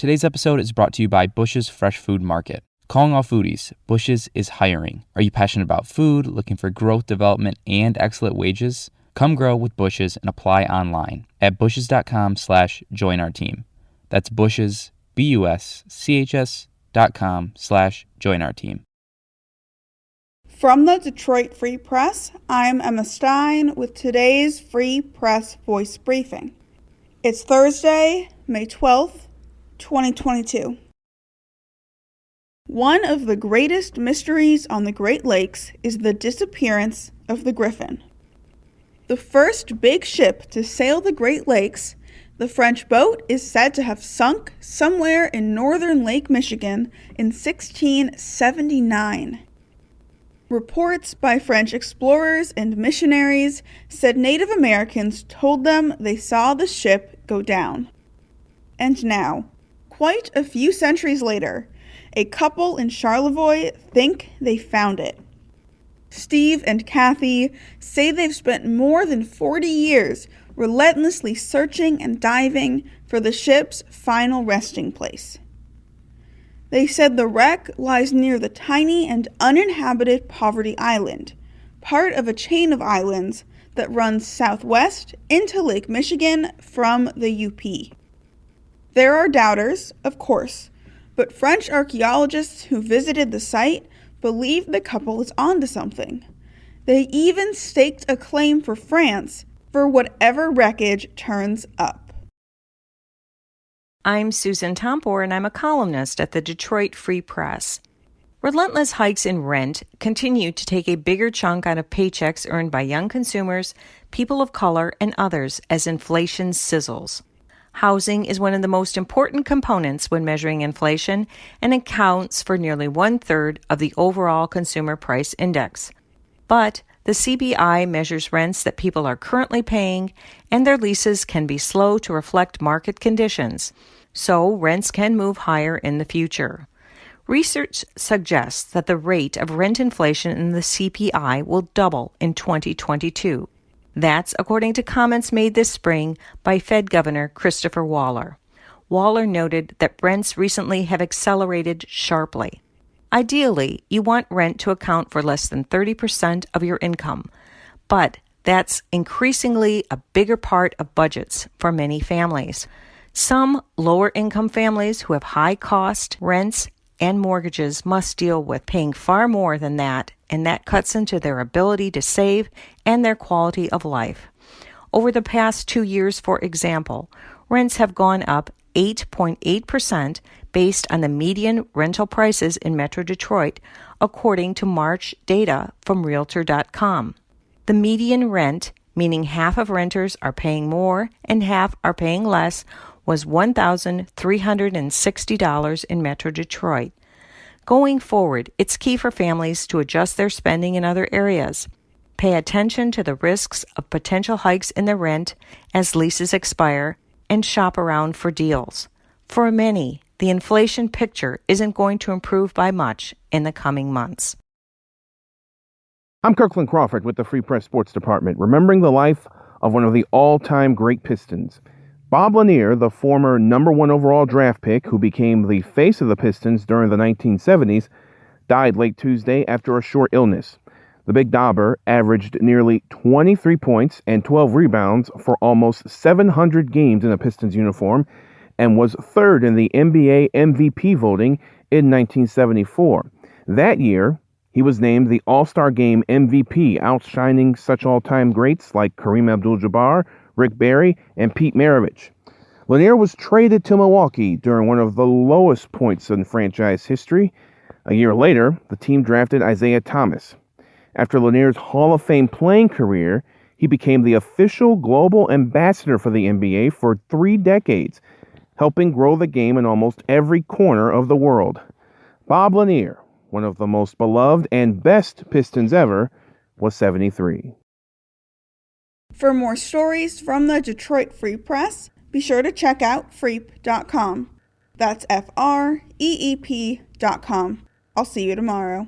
Today's episode is brought to you by Bush's Fresh Food Market. Calling all foodies, Bush's is hiring. Are you passionate about food, looking for growth, development, and excellent wages? Come grow with Bush's and apply online at bushes.com/join our team. That's Bush's, BUSCHS.com/join our team. From the Detroit Free Press, I'm Emma Stein with today's Free Press Voice Briefing. It's Thursday, May 12th, 2022. One of the greatest mysteries on the Great Lakes is the disappearance of the Griffin. The first big ship to sail the Great Lakes, the French boat is said to have sunk somewhere in northern Lake Michigan in 1679. Reports by French explorers and missionaries said Native Americans told them they saw the ship go down. And now, quite a few centuries later, a couple in Charlevoix think they found it. Steve and Kathy say they've spent more than 40 years relentlessly searching and diving for the ship's final resting place. They said the wreck lies near the tiny and uninhabited Poverty Island, part of a chain of islands that runs southwest into Lake Michigan from the UP. There are doubters, of course, but French archaeologists who visited the site believe the couple is onto something. They even staked a claim for France for whatever wreckage turns up. I'm Susan Tompor, and I'm a columnist at the Detroit Free Press. Relentless hikes in rent continue to take a bigger chunk out of paychecks earned by young consumers, people of color, and others as inflation sizzles. Housing is one of the most important components when measuring inflation and accounts for nearly 1/3 of the overall consumer price index. But the CPI measures rents that people are currently paying, and their leases can be slow to reflect market conditions, so rents can move higher in the future. Research suggests that the rate of rent inflation in the CPI will double in 2022. That's according to comments made this spring by Fed Governor Christopher Waller. Waller noted that rents recently have accelerated sharply. Ideally, you want rent to account for less than 30% of your income, but that's increasingly a bigger part of budgets for many families. Some lower-income families who have high-cost rents and mortgages must deal with paying far more than that, and that cuts into their ability to save and their quality of life. Over the past 2 years, for example, rents have gone up 8.8% based on the median rental prices in Metro Detroit, according to March data from Realtor.com. The median rent, meaning half of renters are paying more and half are paying less, was $1,360 in Metro Detroit. Going forward, it's key for families to adjust their spending in other areas. Pay attention to the risks of potential hikes in the rent as leases expire, and shop around for deals. For many, the inflation picture isn't going to improve by much in the coming months. I'm Kirkland Crawford with the Free Press Sports Department, remembering the life of one of the all-time great Pistons. Bob Lanier, the former number 1 overall draft pick who became the face of the Pistons during the 1970s, died late Tuesday after a short illness. The Big Dauber averaged nearly 23 points and 12 rebounds for almost 700 games in a Pistons uniform and was third in the NBA MVP voting in 1974. That year, he was named the All-Star Game MVP, outshining such all-time greats like Kareem Abdul-Jabbar, Rick Barry, and Pete Maravich. Lanier was traded to Milwaukee during one of the lowest points in franchise history. A year later, the team drafted Isaiah Thomas. After Lanier's Hall of Fame playing career, he became the official global ambassador for the NBA for 3 decades, helping grow the game in almost every corner of the world. Bob Lanier, one of the most beloved and best Pistons ever, was 73. For more stories from the Detroit Free Press, be sure to check out freep.com. That's FREEP.com. I'll see you tomorrow.